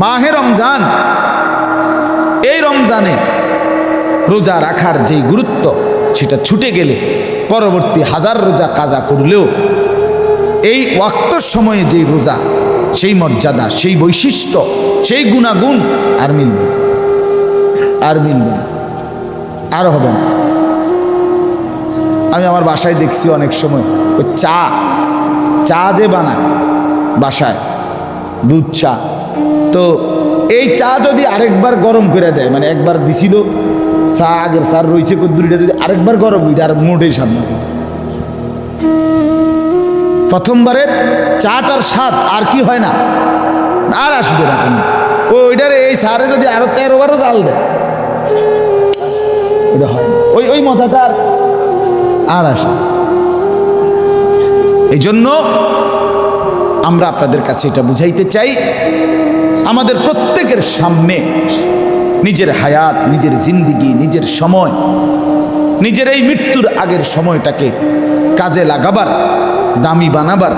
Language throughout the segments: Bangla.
মাহে রমজান, এই রমজানে রোজা রাখার যেই গুরুত্ব সেটা ছুটে গেলে পরবর্তী হাজার রোজা কাজা করলেও এই ওয়াক্তর সময়ে যেই রোজা, সেই মর্যাদা, সেই বৈশিষ্ট্য, সেই গুণাগুণ আর মিলবে না, আর হবে না। আমি আমার বাসায় দেখছি অনেক সময় ওই চা যে বানায় বাসায়, দুধ চা, তো এই চা যদি আরেকবার গরম করে দেয়, মানে একবার দিছিল চা, আগের সার রয়েছে কদ্দুরিটা যদি আরেকবার গরম হইটা আর মোটেই সামনে, প্রথমবারের চাটার স্বাদ আর কি হয় না, আর আসবে না কোনো। ওইটার এই সারে যদি আরো 13 বারও জাল দেয়, এটা হয় না, ওই মজাটা আর আসে। এই জন্য আমরা আপনাদের কাছে এটা বুঝাইতে চাই, আমাদের প্রত্যেকের সামনে নিজের হায়াত, নিজের জিন্দিগি, নিজের সময়, নিজের এই মৃত্যুর আগের সময়টাকে কাজে লাগাবার, দামি বানাবার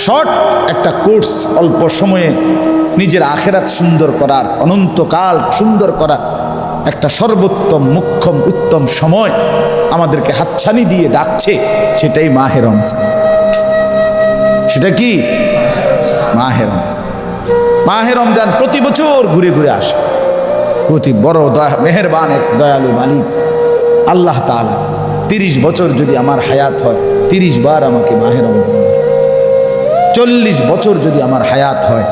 শর্ট একটা কোর্স, অল্প সময়ে নিজের আখেরাত সুন্দর করার, অনন্তকাল সুন্দর করার একটা সর্বোত্তম, মুখ্যম, উত্তম সময় আমাদেরকে হাতছানি দিয়ে ডাকছে, সেটাই মাহে রমজান। সেটা কি? মাহে রমজান। মাহে রমজান প্রতি বছর ঘুরে ঘুরে আসে। প্রতি বড় মেহেরবান এক দয়ালু মালিক আল্লাহ তাআলা 30 বছর যদি আমার হায়াত হয়, 30 বার আমাকে মাহে রমজান দিয়েছে। 40 বছর যদি আমার হায়াত হয়,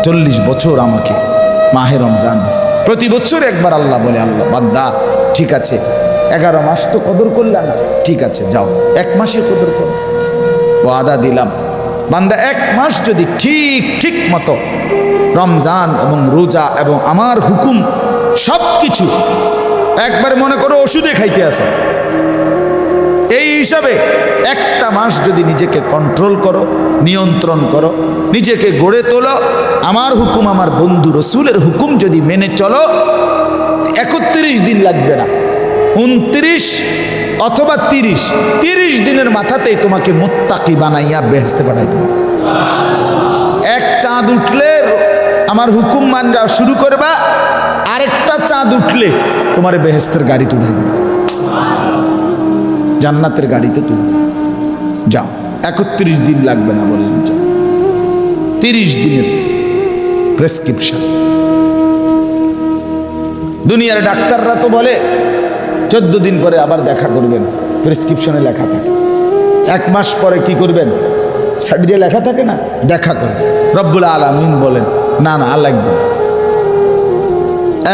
40 বছর আমাকে মাহে রমজান দিয়েছে। প্রতি বছর একবার আল্লাহ বলে, আল্লাহ বান্দা ঠিক আছে, 11 মাস তো কদর করলে না, ঠিক আছে যাও 1 মাসে কদর করো। ওয়াদা দিলাম, বান্দা 1 মাস যদি ঠিক মতো রমজান এবং রোজা এবং আমার হুকুম সব কিছু একবার, মনে করো ওষুধে খাইতে আসো, এই হিসাবে 1টা মাস যদি নিজেকে কন্ট্রোল করো, নিয়ন্ত্রণ করো, নিজেকে গড়ে তোলো, আমার হুকুম, আমার বন্ধু রসুলের হুকুম যদি মেনে চলো, 31 দিন লাগবে না, 29 অথবা 30 দিনের মাথাতেই তোমাকে মুত্তাকি বানাইয়া বেহেশতে পাঠাই দেব। এক চাঁদ উঠলে আমার হুকুম মানা শুরু করবা, আরেকটা চাঁদ উঠলে তোমার বেহেশতের গাড়ি তুলে দেবে, জান্নাতের গাড়িতে তুলে দেবে। যাও, 31 দিন লাগবে না বললেন, 30 দিনের প্রেসক্রিপশন। দুনিয়ার ডাক্তাররা তো বলে 14 দিন পরে আবার দেখা করবেন, প্রেসক্রিপশনে লেখা থাকে। 1 মাস পরে কি করবেন, সাইড দিয়ে লেখা থাকে না, দেখা করবেন। রব্বুল আলামিন বলেন না লাগবে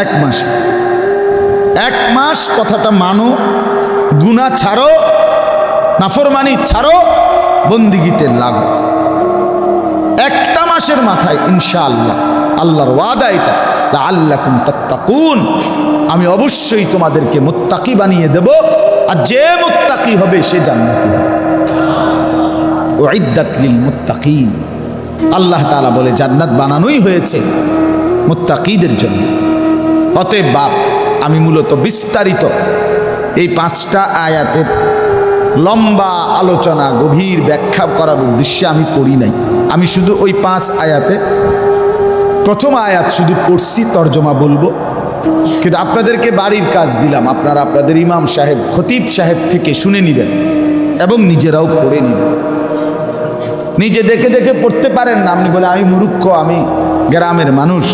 1 মাস। 1 মাস কথাটা মানো, গুনাহ ছাড়ো, নাফরমানি ছাড়ো, বন্দিগিতে লাগো। 1টা মাসের মাথায় ইনশাআল্লাহ, আল্লাহর ওয়াদা এটা, লাআল্লাকুম তাত্তাকুন, আমি অবশ্যই তোমাদেরকে মুত্তাকি বানিয়ে দেব, আর যে মুত্তাকি হবে সে জান্নাতি হবে। উইদ্দাত লিল মুত্তাকিন, আল্লাহ তাআলা বলে জান্নাত বানানোই হয়েছে মুত্তাকিদের জন্য। অতএব বাপ, আমি মূলত বিস্তারিত এই 5টা আয়াতের লম্বা আলোচনা, গভীর ব্যাখ্যা করার উদ্দেশ্যে আমি পড়ি নাই। আমি শুধু ওই 5 আয়াতে প্রথম আয়াত শুধু পড়ছি, তর্জমা বলবো। কিন্তু আপনাদেরকে বাড়ির কাজ দিলাম, আপনারা আপনাদের ইমাম সাহেব, খতিব সাহেব থেকে শুনে নেবেন এবং নিজেরাও পড়ে নেবেন। নিজে দেখে দেখে পড়তে পারেন না, আপনি বলে আমি মূর্খ, আমি গ্রামের মানুষ,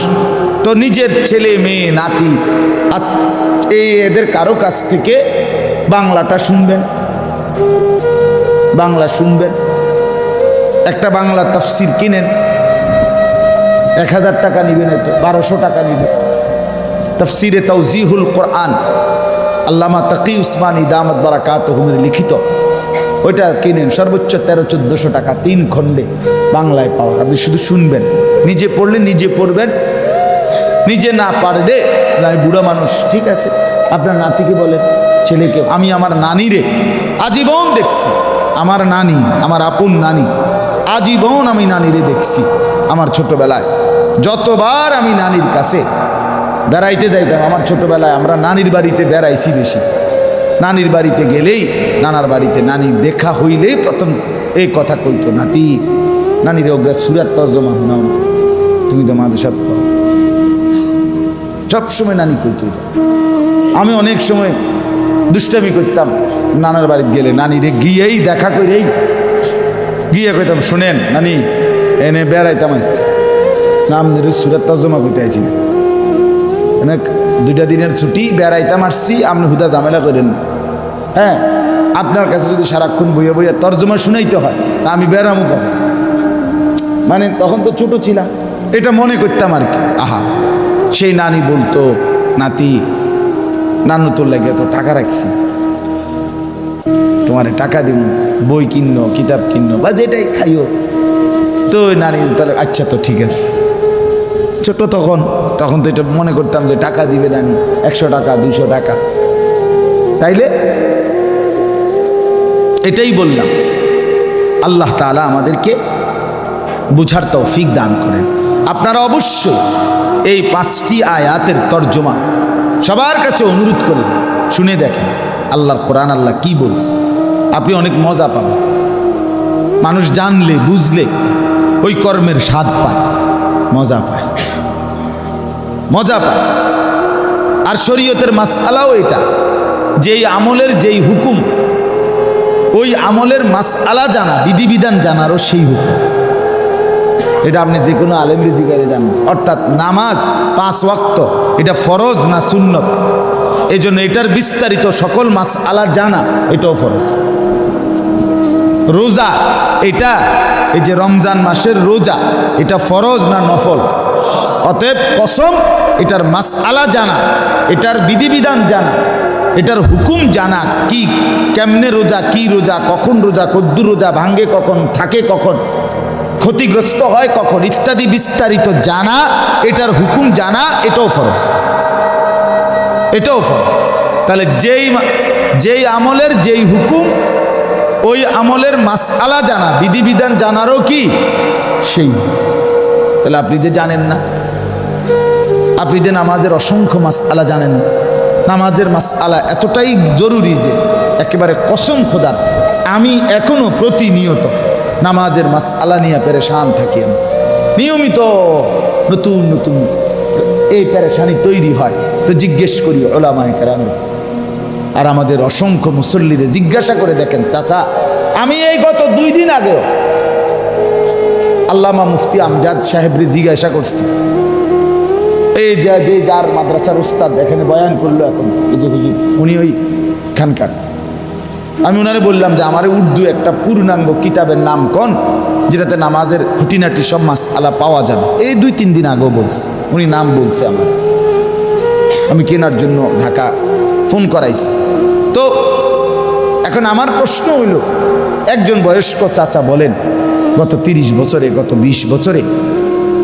তো নিজের ছেলে মেয়ে নাতি এদের কারো কাছ থেকে বাংলাটা শুনবেন, বাংলা শুনবেন। একটা বাংলা তাফসির কিনেন, 1000 টাকা নিবেন, হয়তো 1200 টাকা নিবেন। তাফসিরে তাওজিহুল কোরআন, আল্লামা তাকি উসমানী দামাত বারাকাতুহুমের লিখিত, ওইটা কিনেন, সর্বোচ্চ 1300-1400 টাকা, 3 খণ্ডে বাংলায় পাওয়া। আপনি শুধু শুনবেন, নিজে পড়লে নিজে পড়বেন, নিজে না পারলে, আমি বুড়া মানুষ, ঠিক আছে, আপনার নাতিকে বলেন, ছেলেকে। আমি আমার নানিরে আজীবন দেখছি, আমার নানি, আমার আপন নানি, আজীবন আমি নানিরে দেখছি। আমার ছোটবেলায় যতবার আমি নানির কাছে বেড়াইতে যাইতাম, আমার ছোটবেলায় আমরা নানির বাড়িতে বেড়াইছি বেশি। নানির বাড়িতে গেলেই, নানার বাড়িতে নানি দেখা হইলেই প্রথম এই কথা কইতো, নাতি, নানির ওগরা সুরাত তর্জমা শোনাও, তুমি তো মাদ্রাসাত পড়ো। সবসময় নানি কইতো এটা। আমি অনেক সময় দুষ্টামি করতাম, নানার বাড়িতে গেলে নানিরে গিয়েই দেখা করেই গিয়ে কইতাম, শোনেন নানি এনে বেড়াইতাম আইসি, নাম ধরে সুরাত তর্জমা করতে আইছি না, এনে 2টা দিনের ছুটি বেড়াইতাম আসছি, আপনি হুদা ঝামেলা করেন। হ্যাঁ, আপনার কাছে যদি সারাক্ষণ বইয়া বইয়া তর্জমা শুনাইতে হয় তা আমি বেড়ামো কবে? মানে তখন তো ছোট ছিলাম, এটা মনে করতাম আর কি। আহা, সেই নানি বলতো, নাতি নানু তোর লাগে তো টাকা রাখছি, তোমারে টাকা দিব, বই কিনো, কিতাব কিনো বা যেটাই খাইও। তো নানি তাহলে আচ্ছা তো ঠিক আছে। ছোট তখন তো এটা মনে করতাম যে টাকা দিবে নানি, 100 টাকা 200 টাকা। তাইলে এটাই বললাম, আল্লাহ তাআলা আমাদেরকে বুঝার তৌফিক দান করেন। আপনারা অবশ্যই এই 5টি আয়াতের তর্জমা সবার কাছে অনুরোধ করেন, শুনে দেখেন আল্লাহর কোরআন আল্লাহ কি বলছে। আপনি অনেক মজা পাবেন। মানুষ জানলে বুঝলে ওই কর্মের স্বাদ পায়, মজা পায়। আর শরীয়তের মাসআলাও এটা, যেই আমলের যেই হুকুম, ওই আমলের মাসআলা জানা, বিধিবিধান জানারও সেই হুকুম। এটা আপনি যে কোনো আলেমরে জিজ্ঞাসা জানেন। অর্থাৎ নামাজ 5 ওয়াক্ত, এটা ফরজ না সুন্নত, এই জন্য এটার বিস্তারিত সকল মাসআলা জানা এটাও ফরজ। রোজা, এটা এই যে রমজান মাসের রোজা, এটা ফরজ না নফল। অতএব কসম, এটার মাসআলা জানা, এটার বিধিবিধান জানা, এটার হুকুম জানা, কি কেমনে রোজা, কি রোজা, কখন রোজা, কদ্দুর রোজা ভাঙ্গে কখন, থাকে কখন, ক্ষতিগ্রস্ত হয় কখন, ইত্যাদি বিস্তারিত জানা, এটার হুকুম জানা, এটাও ফরজ। তাহলে যেই আমলের যেই হুকুম, ওই আমলের মাসআলা জানা, বিধিবিধান জানারও কি সেই। তাহলে আপনি যে জানেন না, আপনি যে নামাজের অসংখ্য মাসআলা জানেন না, নামাজের মাসআলা এতটাই জরুরি যে একেবারে কসম খোদার আমি এখনো প্রতিনিয়ত নামাজের মাসআলা নিয়ে পেরেশান থাকি। আমি নিয়মিত নতুন নতুন এই পেরেশানি তৈরি হয়, তো জিজ্ঞেস করি উলামায়ে কেরাম। আর আমাদের অসংখ্য মুসল্লিরে জিজ্ঞাসা করে দেখেন, চাচা আমি এই গত 2 দিন আগেও আল্লামা মুফতি আমজাদ সাহেবরে জিজ্ঞাসা করছি, এই যে যার মাদ্রাসার উস্তাদ এখানে বয়ান করলো এখন, এই যে হুজুর উনি ওই খানকার, আমি ওনারে বললাম যে আমারে উর্দু একটা পূর্ণাঙ্গ কিতাবের নাম কোন, যেটাতে নামাজের খুঁটিনাটি সব মাসআলা পাওয়া যাবে। এই 2-3 দিন আগেও বলছে, উনি নাম বলছে আমার, আমি কেনার জন্য ঢাকা ফোন করাইছি। তো এখন আমার প্রশ্ন হইল, একজন বয়স্ক চাচা বলেন গত 30 বছরে, গত 20 বছরে,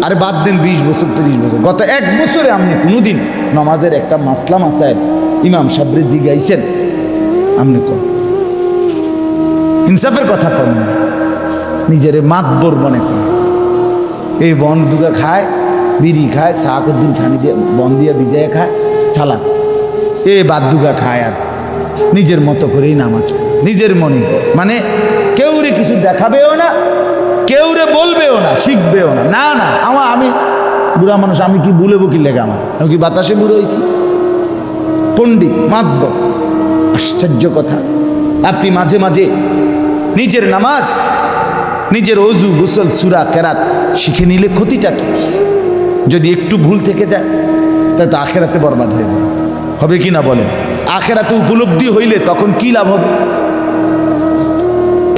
আরে বাদ দেন 20 বছর 30 বছর, গত 1 বছরে আপনি কোনোদিন নামাজের একটা মাসলা মাসায়েল ইমাম সাহেবরে জিগাইছেন? আপনি কোন ইনসাফের কথা করেন না, নিজের মাতবর মনে করেন। এই বন দুগা খায়, বিড়ি খায়, শাহকুদ্দিন খানি দিয়ে বন দিয়ে ভিজায় খায়, সালাম এ বাদ দুগা খায়, আর নিজের মতো করেই নামাজ পড়ে, নিজের মনে। মানে কেউরে কিছু দেখাবেও না, কেউরে বলবেও না, শিখবেও না। না না, আমি বুড়া মানুষ, আমি কি বলবো কি লেগে, আমি কি বাতাসে বুড়ো হয়েছি? পণ্ডিত মাতব, আশ্চর্য কথা। আপনি মাঝে মাঝে নিজের নামাজ, নিজের অজু, গোসল, সূরা, কেরাত শিখে নিলে ক্ষতিটা কি? যদি একটু ভুল থেকে যায় তাহলে তো আখেরাতে বরবাদ হয়ে যাবে, হবে কি না বলেন? আখেরাতে উপলব্ধি হইলে তখন কি লাভ হবে?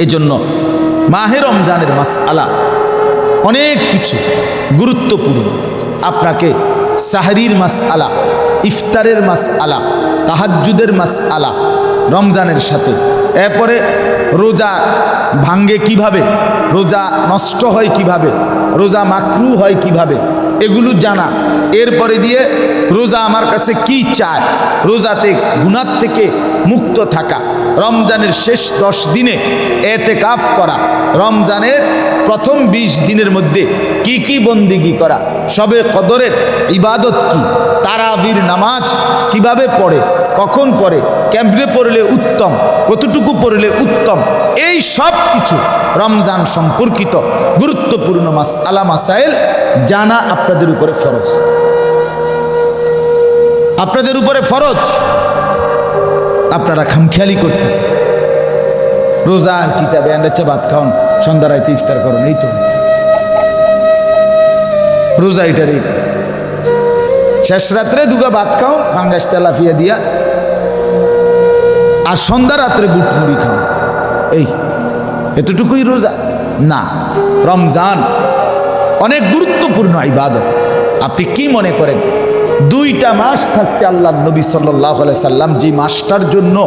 এজন্য মাহে রমজানের মাসআলা অনেক কিছু গুরুত্বপূর্ণ। আপনাকে সাহরির মাসআলা, ইফতারের মাসআলা, তাহাজ্জুদের মাসআলা রমজানের সাথে, এরপরে রোজা ভাঙ্গে কিভাবে, রোজা নষ্ট হয় কিভাবে, রোজা মাকরু হয় কিভাবে, এগুলো জানা। এরপরে দিয়ে রোজা আমার কাছে কি চায়, রোজাতে গুনাহ থেকে মুক্ত থাকা, রমজানের শেষ 10 দিনে এতেকাফ করা, রমজানের প্রথম 20 দিনের মধ্যে কি কি বন্দিগি করা, সবে কদরের ইবাদত কি, তারাবির নামাজ কিভাবে পড়ে, কখন পড়ে, কেমনে পড়লে উত্তম, কতটুকু পড়লে উত্তম, এই সব কিছু রমজান সম্পর্কিত গুরুত্বপূর্ণ মাসআলা মাসাইল জানা আপনাদের উপরে ফরজ। আপনাদের উপরে ফরজ। আপনারা খামখেয়ালি করতেছেন। রোজার কিতাবে আন্ডাচ্ছে ভাত খাওন, সন্ধ্যা রাইতে ইফতার করুন, এই তো রোজা। এটারই শেষ রাত্রে দুগা ভাত খাও ভাঙ্গাস তেলাফিয়া দিয়া, আর সন্ধ্যা রাত্রে বুট মুড়ি খাও, এই এতটুকুই রোজা না। রমজান অনেক গুরুত্বপূর্ণ ইবাদত। আপনি কি মনে করেন 2টা মাস থাকতে আল্লাহ নবী সাল্লাল্লাহু আলাইহি সাল্লাম যে মাসটার জন্য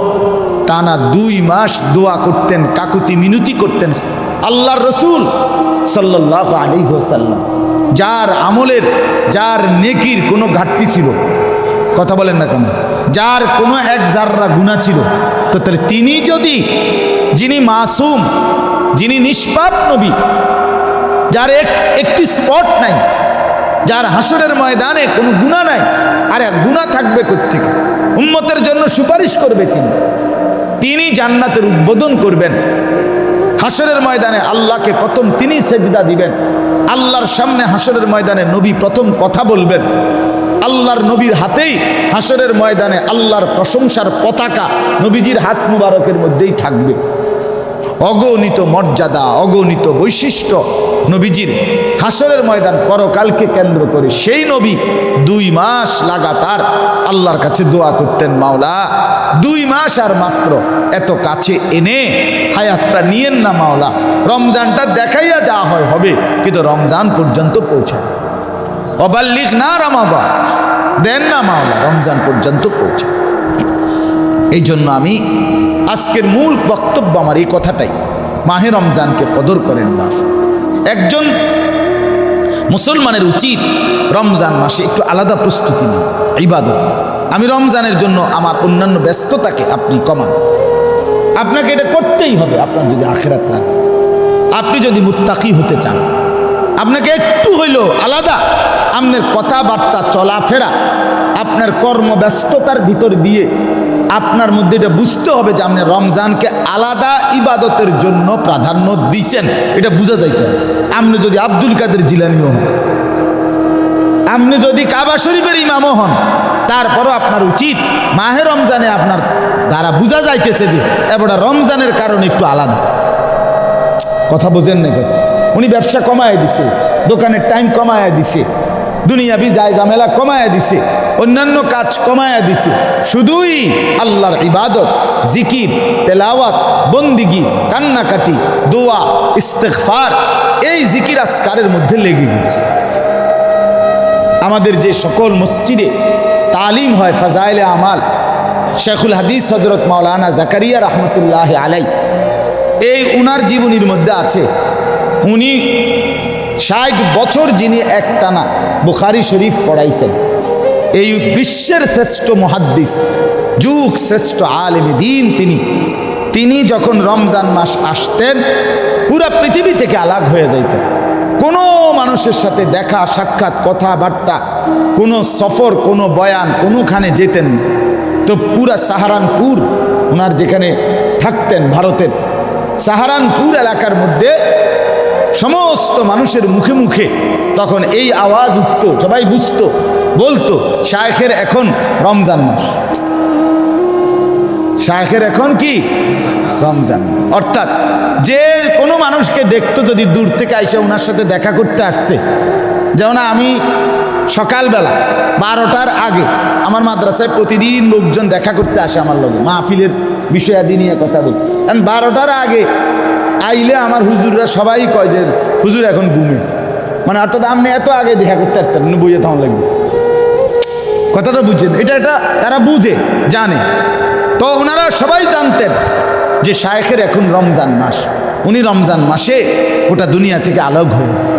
টানা 2 মাস দোয়া করতেন, কাকুতি মিনতি করতেন, আল্লাহর রসুল সাল্লাল্লাহু আলাইহি ওয়াসাল্লাম, যার আমলের, যার নেকির কোনো ঘাটতি ছিল, কথা বলেন না কেন, যার কোনো এক জাররা গুনাহ ছিল, তো তাহলে তিনি যদি, যিনি মাসুম, যিনি নিষ্পাপ নবী, যার একটি স্পট নাই, যার হাসরের ময়দানে কোনো গুনাহ নাই, আর এক গুনাহ থাকবে কোত্থেকে? উম্মতের জন্য সুপারিশ করবে তিনি জান্নাতের উদ্বোধন করবেন। হাসরের ময়দানে আল্লাহকে প্রথম তিনি সেজদা দিবেন। আল্লাহর সামনে হাসরের ময়দানে নবী প্রথম কথা বলবেন। আল্লাহর নবীর হাতেই হাসরের ময়দানে আল্লাহর প্রশংসার পতাকা নবীজির হাত মুবারকের মধ্যেই থাকবে। অগণিত মর্যাদা, অগণিত বৈশিষ্ট্য নবীজির হাসরের ময়দান পরকালকে কেন্দ্র করে। সেই নবী 2 মাস লাগাতার আল্লাহর কাছে দোয়া করতেন, মাওলা 2 মাস আর মাত্র এত কাছে এনে হায়াতটা নিয়েন না মাওলা, রমজানটা দেখাইয়া যা হয় হবে, কিন্তু রমজান পর্যন্ত পৌঁছায়, অবাল্লিগ না রমাদান, দেন না মাওলা রমজান পর্যন্ত পৌঁছায়। এই জন্য আমি আজকের মূল বক্তব্য আমার এই কথাটাই, মাহে রমজানকে কদর করেন না। একজন মুসলমানের উচিত রমজান মাসে একটু আলাদা প্রস্তুতি নিন ইবাদত। আমি রমজানের জন্য আমার অন্যান্য ব্যস্ততাকে আপনি কমান, আপনাকে এটা করতেই হবে। আপনার যদি আখিরাত লাগে, আপনি যদি মুত্তাকি হতে চান, আপনাকে একটু হইলেও আলাদা আপনার কথাবার্তা, চলাফেরা, আপনার কর্মব্যস্ততার ভিতর দিয়ে আপনার মধ্যে এটা বুঝতে হবে যে আপনি রমজানকে আলাদা ইবাদতের জন্য প্রাধান্য দিয়েছেন, এটা বোঝা যাইতে হবে। আপনি যদি আব্দুল কাদের জিলানিও হন, আপনি যদি কাবা শরীফের ইমামও হন, তারপরও আপনার উচিত মাহে রমজানে আপনার দ্বারা বোঝা যাইতেছে যে এবার রমজানের কারণে একটু আলাদা। কথা বোঝেন না কথা? উনি ব্যবসা কমায় দিছে, দোকানের টাইম কমায় দিছে, দুনিয়াবি যায় ঝামেলা কমায়া দিছে, অন্যান্য কাজ কমায়া দিছে, শুধুই আল্লাহর ইবাদত, জিকির, তেলাওয়াত, বন্দিগি, কান্নাকাটি, দোয়া, ইস্তেগফার, এই জিকির আজকারের মধ্যে লেগে গেছে। আমাদের যে সকল মসজিদে তালিম হয় ফাজাইলে আমাল, শেখুল হাদিস হজরত মাওলানা জাকারিয়া রহমতুল্লাহ আলাই, এই উনার জীবনীর মধ্যে আছে, উনি 60 বছর যিনি একটানা বুখারী শরীফ পড়াইছেন, এই বিশ্বের শ্রেষ্ঠ মুহাদ্দিস, যুগ শ্রেষ্ঠ আলেমে দ্বীন তিনি যখন রমজান মাস আসতেন পুরা পৃথিবী থেকে আলাগ হয়ে যাইতেন। কোনো মানুষের সাথে দেখা সাক্ষাৎ কথাবার্তা, কোনো সফর, কোনো বয়ান, কোনোখানে যেতেন না। তো পুরা সাহারানপুর, ওনার যেখানে থাকতেন ভারতের সাহারানপুর এলাকার মধ্যে সমস্ত মানুষের মুখে মুখে তখন এই আওয়াজ উঠত, সবাই বুঝতো, বলতো শায়েখের এখন রমজান মাস, শায়েখের এখন কি রমজান। অর্থাৎ যে কোনো মানুষকে দেখতো যদি দূর থেকে আইসা ওনার সাথে দেখা করতে আসছে, যেমন আমি সকালবেলা 12টার আগে আমার মাদ্রাসায় প্রতিদিন লোকজন দেখা করতে আসে আমার লগে, মাহফিলের বিষয়াদি নিয়ে কথা বলি, কারণ 12টার আগে আইলে আমার হুজুররা সবাই কয় যে হুজুর এখন ঘুমে, মানে অর্থাৎ আপনি এত আগে দেখা করতে আসতেন, বইয়ে থাকা লাগবে। কথাটা বুঝছেন? এটা তারা বুঝে জানে। তো ওনারা সবাই জানতেন যে শায়েখের এখন রমজান মাস, উনি রমজান মাসে গোটা দুনিয়া থেকে আলোক হয়ে যায়,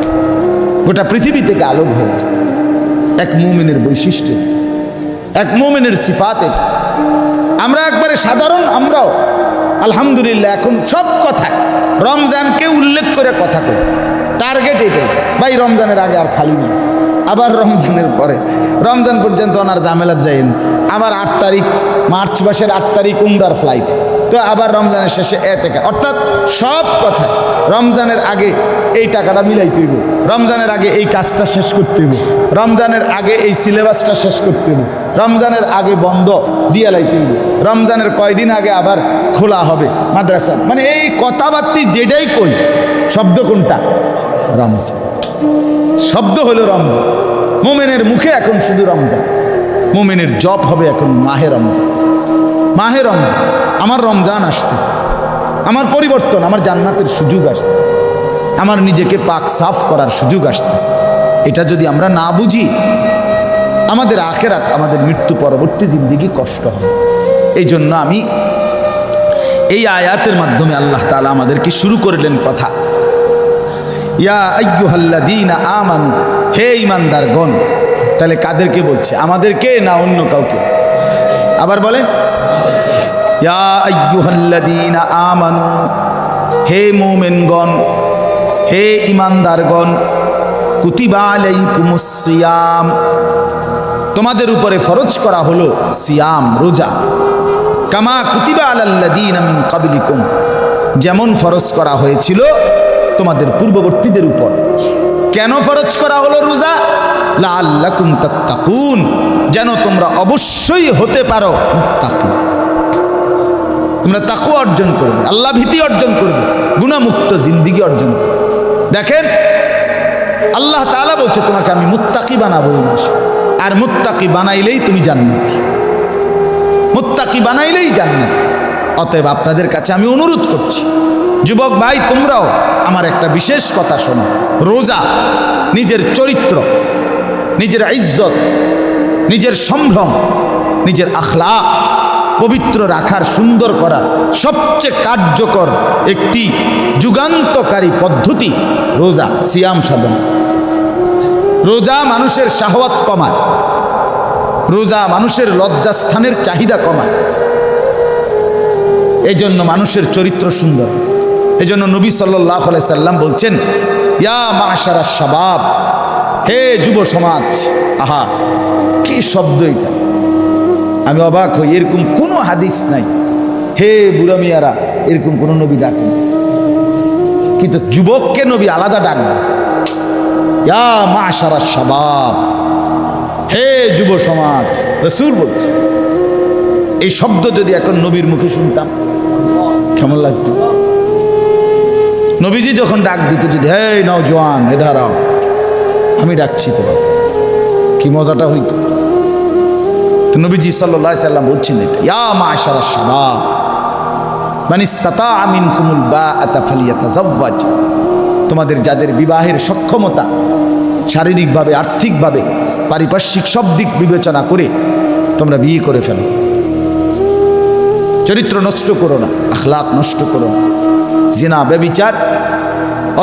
গোটা পৃথিবী থেকে আলোক হয়ে যায়। এক মুমিনের বৈশিষ্ট্য, এক মুমিনের সিফাতে। আমরা একবারে সাধারণ, আমরাও আলহামদুলিল্লাহ এখন সব কথায় রমজানকে উল্লেখ করে কথা কই। টার্গেট এটাই, ভাই রমজানের আগে আর খালি নেই, আবার রমজানের পরে, রমজান পর্যন্ত ওনার ঝামেলার যাইন, আবার 8 তারিখ মার্চ মাসের 8 তারিখ উমরার ফ্লাইট, তো আবার রমজানের শেষে এতেকাফ, অর্থাৎ সব কথা রমজানের আগে এই টাকাটা মিলাইতে হইব, রমজানের আগে এই কাজটা শেষ করতে হইব, রমজানের আগে এই সিলেবাসটা শেষ করতে হইব, রমজানের আগে বন্ধ দিয়ে লাইতে হইব, রমজানের কয়দিন আগে আবার খোলা হবে মাদ্রাসা, মানে এই কথাবার্তি যেটাই কই শব্দ কোনটা? রমজান। শব্দ হলো রমজান। মোমেনের মুখে এখন শুধু রমজান, মোমেনের জপ হবে এখন মাহে রমজান। মাহে রমজান, আমার রমজান আসতেছে, আমার পরিবর্তন, আমার জান্নাতের সুযোগ আসতেছে, আমার নিজেকে পাক সাফ করার সুযোগ আসতেছে। এটা যদি আমরা না বুঝি, আমাদের আখেরাত, আমাদের মৃত্যু পরবর্তী জিন্দেগি কষ্ট হবে। এই জন্য আমি এই আয়াতের মাধ্যমে আল্লাহ তাআলা আমাদেরকে শুরু করলেন কথা, ইয়া আইয়ুহাল্লাযীনা আমানু, হে ঈমানদারগণ। তাহলে কাদেরকে বলছে? আমাদেরকে না অন্য কাউকে? আবার বলেন, ইয়া আইয়ুহাল্লাযীনা আমানু, হে মুমিনগণ, হে ঈমানদারগণ, কুতিবা আলাইকুমুস সিয়াম, তোমাদের উপরে ফরজ করা হলো সিয়াম, রোজা, কামা কুতিবা আলাল্লাযীনা মিন ক্বাবলিকুম, যেমন ফরজ করা হয়েছিল তোমাদের পূর্ববর্তীদের উপর। কেন ফরজ করা হলো রোজা? লাআল্লাকুম তাত্তাকুন, যেন তোমরা অবশ্যই হতে পারো মুত্তাকি, তোমরা তাকওয়া অর্জন করবে, আল্লাহ ভীতি অর্জন করবে, গুনাহমুক্ত জিন্দেগি অর্জন করবে। দেখেন আল্লাহ তাআলা বলছে তোমাকে আমি মুত্তাকি বানাবো এই মাসে, আর মুত্তাকি বানাইলেই তুমি জান্নাতি, মুত্তাকি বানাইলেই জান্নাতি। অতএব আপনাদের কাছে আমি অনুরোধ করছি, যুবক ভাই তোমরাও আমার একটা বিশেষ কথা শোনো। রোজা নিজের চরিত্র, নিজের ইজ্জত, নিজের সম্ভ্রম, নিজের আখলাক পবিত্র রাখার, সুন্দর করার সবচেয়ে কার্যকর একটি যুগান্তকারী পদ্ধতি রোজা, সিয়াম সাধন। রোজা মানুষের শাহওয়াত কমায়, রোজা মানুষের লজ্জাস্থানের চাহিদা কমায়, এজন্য মানুষের চরিত্র সুন্দর। এজন্য নবী সাল্লাল্লাহু আলাইহি সাল্লাম বলছেন, ইয়া মাশারাশ শাবাব, হে যুব সমাজ। আহা কি শব্দ এটা, আমি অবাক হই, এরকম কোনো হাদিস নাই হে বুড়া মিয়ারা, এরকম কোনো নবী ডাকেন, কিন্তু যুবককে নবী আলাদা ডাক দিয়েছে, ইয়া মাশারাশ শাবাব, হে যুব সমাজ। রাসূল বলছে, এই শব্দ যদি এখন নবীর মুখে শুনতাম কেমন লাগতো? নবীজি যখন ডাক দিত, যদি হে নওজোয়ান এ দাঁড়াও, আমি ডাকছি, তো কি মজাটা হইতো। তো নবীজি সাল্লাল্লাহু আলাইহি সাল্লাম বলছেন এটা, ইয়া মাশারাশ শাবাব মান ইসতাতা মিনকুমুল বাআতা ফালিয়াতাযাওয়াজ, তোমাদের যাদের বিবাহের সক্ষমতা, শারীরিকভাবে, আর্থিকভাবে, পারিপার্শ্বিক সব দিক বিবেচনা করে তোমরা বিয়ে করে ফেলো। চরিত্র নষ্ট করো না, আখলাক নষ্ট করো না। জিনা, ব্যভিচার,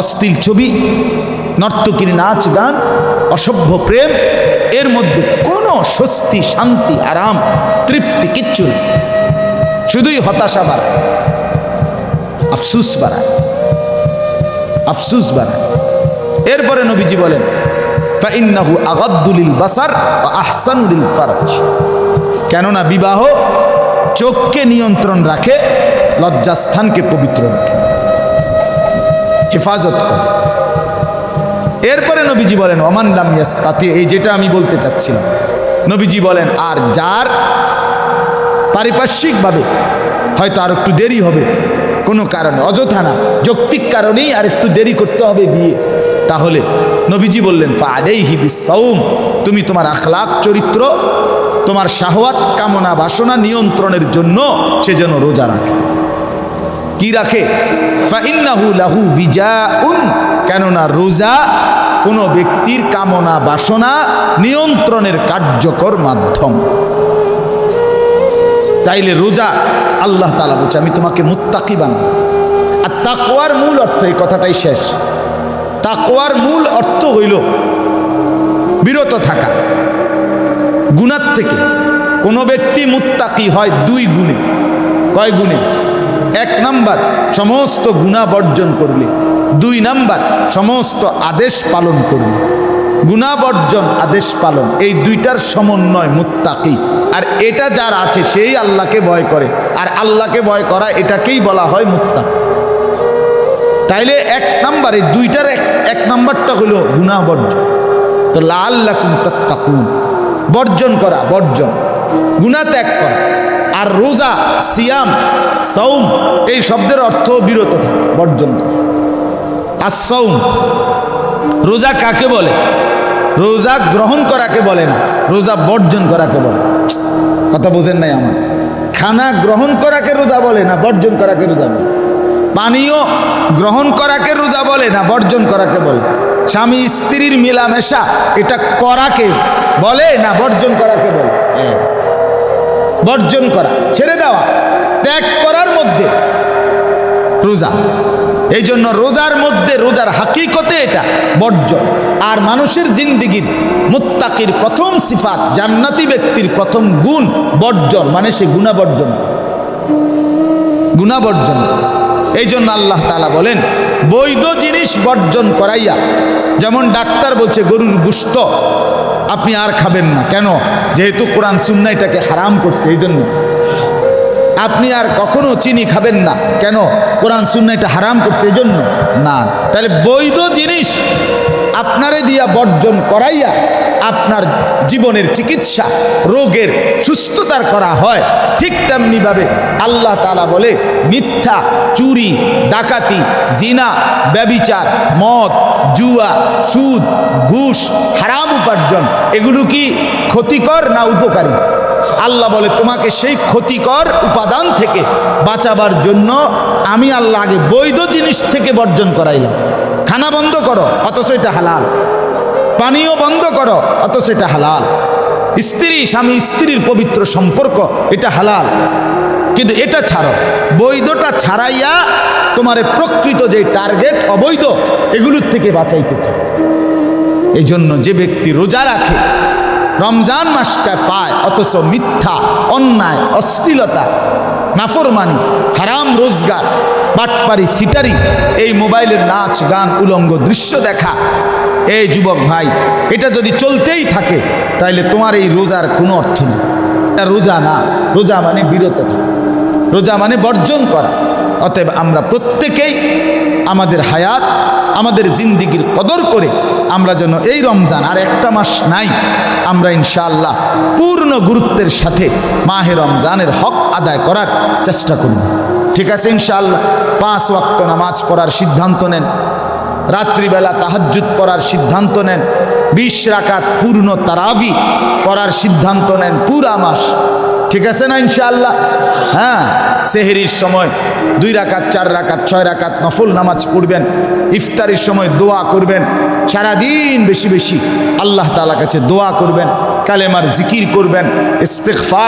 অশ্লীল ছবি, নর্তকীর নাচ গান, অসভ্য প্রেম, এর মধ্যে কোনো স্বস্তি, শান্তি, আরাম, তৃপ্তি কিচ্ছু নেই, শুধুই হতাশা বাড়ায়, আফসুস বাড়ায়, আফসুস বাড়ায়। এরপরে নবীজি বলেন, ফাইন্নাহু আগাদ্দু লিল বাসার ওয়া আহসানু লিল ফারজ, কেননা বিবাহ চোখকে নিয়ন্ত্রণ রাখে, লজ্জাস্থানকে পবিত্র রাখে, হেফাজত করে। এরপরে নবীজি বলেন, ওমান লাম ইয়াস্তাতি, এই যেটা আমি বলতে চাচ্ছিলাম, নবীজি বলেন, আর যার পারিপার্শ্বিকভাবে হয়তো আর একটু দেরি হবে, কোনো কারণে, অযথা না, যৌক্তিক কারণেই আর একটু দেরি করতে হবে বিয়ে, তাহলে নবীজি বললেন, ফাআলাইহি বিসসাওম, তুমি তোমার আখলাক, চরিত্র, তোমার শাহওয়াত, কামনা, বাসনা নিয়ন্ত্রণের জন্য সে যেন রোজা রাখে। কি রাখে? ফাইন্নাহু লাহু বিজাউন, কেননা রোজা কোনো ব্যক্তির কামনা বাসনা নিয়ন্ত্রণের কার্যকর মাধ্যম। তাইলে রোজা, আল্লাহ তাআলা বলছে আমি তোমাকে মুত্তাকি বানাবো। আর তাকওয়ার মূল অর্থ, এই কথাটাই শেষ, তাকওয়ার মূল অর্থ হইল বিরত থাকা গুনাহ থেকে। কোনো ব্যক্তি মুত্তাকি হয় দুই গুণে। কয় গুণে? এক নাম্বার, সমস্ত গুনাহ বর্জন করলে। 2 নাম্বার সমস্ত আদেশ পালন করবে, গুনাহ বর্জন আদেশ পালন, এই দুইটার সমন্বয় মুত্তাকি। আর এটা যার আছে সেই আল্লাহকে ভয় করে, আর আল্লাহকে ভয় করা এটাকেই বলা হয় মুত্তাকি। তাইলে 1 নাম্বার, এই দুইটার এক নাম্বারটা হলো গুনাহ বর্জন। তো লাআল্লাকুম তাত্তাকুন, বর্জন করা, বর্জন, গুনাহ ত্যাগ করা। আর রোজা, সিয়াম, সাওম এই শব্দের অর্থ বিরত থাকে, বর্জন করা। as-সাওম, রোজা কাকে বলে? রোজা গ্রহণ করাকে বলে না, রোজা বর্জন করাকে বলে। কথা বোঝেন নাই আমার? খানা গ্রহণ করাকে রোজা বলে না, বর্জন করাকে রোজা বলে। পানীয় গ্রহণ করাকে রোজা বলে না, বর্জন করাকে বলে। স্বামী স্ত্রীর মেলামেশা এটা করাকে বলে না, বর্জন করাকে বলে। বর্জন করা, ছেড়ে দেওয়া, ত্যাগ করার মধ্যে রোজা। এই জন্য রোজার মধ্যে, রোজার হাকিকতে এটা বর্জন। আর মানুষের জিন্দিগির মুত্তাকির প্রথম সিফাত, জান্নাতি ব্যক্তির প্রথম গুণ বর্জন, মানে সে গুনাহ বর্জন, গুনাহ বর্জন। এই জন্য আল্লাহ তাআলা বলেন বৈধ জিনিস বর্জন করাইয়া, যেমন ডাক্তার বলছে গরুর গোশত আপনি আর খাবেন না, কেন? যেহেতু কোরআন সুন্নাহ এটাকে হারাম করছে, এই জন্য। আপনি আর কখনো চিনি খাবেন না, কেন? কোরআন সুন্নাহ এটা হারাম করছে, এই জন্য না। তাহলে বৈধ জিনিস আপনারে দিয়া বর্জন করাইয়া আপনার জীবনের চিকিৎসা, রোগের সুস্থতার করা হয়। ঠিক তেমনিভাবে আল্লাহ তাআলা বলে মিথ্যা, চুরি, ডাকাতি, জিনা, ব্যভিচার, মদ, জুয়া, সুদ, ঘুষ, হারাম উপার্জন এগুলো কি ক্ষতিকর না উপকারী? আল্লাহ বলে তোমাকে সেই ক্ষতিকর উপাদান থেকে বাঁচাবার জন্য আমি আল্লাহ আগে বৈধ জিনিস থেকে বর্জন করাইলাম। খানা বন্ধ করো, অথচ এটা হালাল। পানীয় বন্ধ করো, অথচ এটা হালাল। স্ত্রী স্বামী স্ত্রীর পবিত্র সম্পর্ক এটা হালাল, কিন্তু এটা ছাড়ো। বৈধটা ছাড়াইয়া তোমার প্রকৃত যে টার্গেট অবৈধ এগুলোর থেকে বাঁচাইতেছে। এই জন্য যে ব্যক্তি রোজা রাখে, রমজান মাসটা পায়, অথচ মিথ্যা, অন্যায়, অশ্লীলতা, নাফরমানি, হারাম রোজগার, বাটপারি, সিটারি, এই মোবাইলের নাচ গান, উলঙ্গ দৃশ্য দেখা, এই যুবক ভাই, এটা যদি চলতেই থাকে তাহলে তোমার এই রোজার কোনো অর্থ নেই। এটা রোজা না, রোজা মানে বিরত থাকা, রোজা মানে বর্জন করা। অতএব আমরা প্রত্যেকেই আমাদের হায়াত, আমাদের জিন্দিগির কদর করে আমরা যেন এই রমজান, আর একটা মাস নাই, আমরা ইনশাআল্লাহ পূর্ণ গুরুত্বের সাথে মাহে রমজানের হক আদায় করার চেষ্টা করব। ঠিক আছে? ইনশাআল্লাহ 5 ওয়াক্ত নামাজ পড়ার সিদ্ধান্ত নেন, রাত্রিবেলা তাহাজ্জুদ পড়ার সিদ্ধান্ত নেন, 20 রাকাত পূর্ণ তারাবি পড়ার সিদ্ধান্ত নেন পুরা মাস। ঠিক আছে না? ইনশাআল্লাহ। হ্যাঁ, সেহরির সময় 2 রাকাত, 4 রাকাত, 6 রাকাত নফল নামাজ পড়বেন। ইফতারির সময় দোয়া করবেন, সারাদিন বেশি বেশি আল্লাহ তাআলার কাছে দোয়া করবেন, কালেমার জিকির করবেন, ইস্তিগফার